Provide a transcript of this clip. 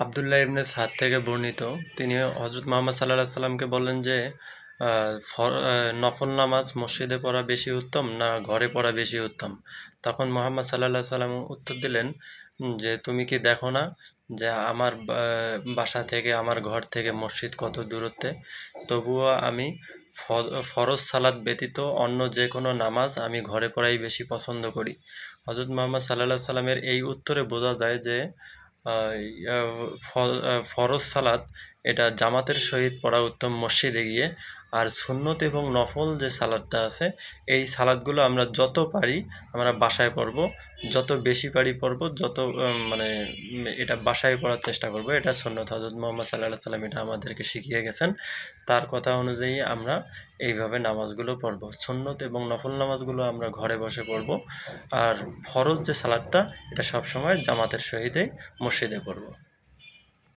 আবদুল্লাহ ইবনে সাদ থেকে বর্ণিত, তিনি হযরত মুহাম্মদ সাল্লাল্লাহু আলাইহি সাল্লামকে বললেন যে, আ ফর আ নফল নামাজ মসজিদে পড়া বেশি উত্তম না ঘরে পড়া বেশি উত্তম? তখন মুহাম্মদ সাল্লাল্লাহু আলাইহি সাল্লাম উত্তর দিলেন যে, "তুমি কি দেখো না যে আমার বাসা থেকে আমার ঘর থেকে মসজিদ কত দূরত্বে? তবুও আমি ফরজ সালাত ব্যতীত অন্য যেকোনো নামাজ আমি ঘরে পড়াই বেশি পছন্দ করি।" হযরত মুহাম্মদ সাল্লাল্লাহু আলাইহি সাল্লামের এই উত্তরে বোঝা যায় যে আ ইয়া ফরজ সালাত এটা জামাতের সহিত পড়া উত্তম মসজিদে গিয়ে। আর সুন্নত এবং নফল যে সালাতটা আছে, এই সালাতগুলো আমরা যত পারি আমরা বাসায় পড়ব। যত বেশি পারি পড়ব, যত মানে এটা বাসায় পড়ার চেষ্টা করব। এটা সুন্নত। হযরত মুহাম্মদ সাল্লাল্লাহু আলাইহি সাল্লাম এটা আমাদেরকে শিখিয়ে গেছেন। তার কথা অনুযায়ী আমরা এইভাবে নামাজগুলো পড়ব। সুন্নত এবং নফল নামাজগুলো আমরা ঘরে বসে পড়ব। আর ফরজ যে সালাতটা এটা সবসময় জামাতের সহিতই মসজিদে পড়ব।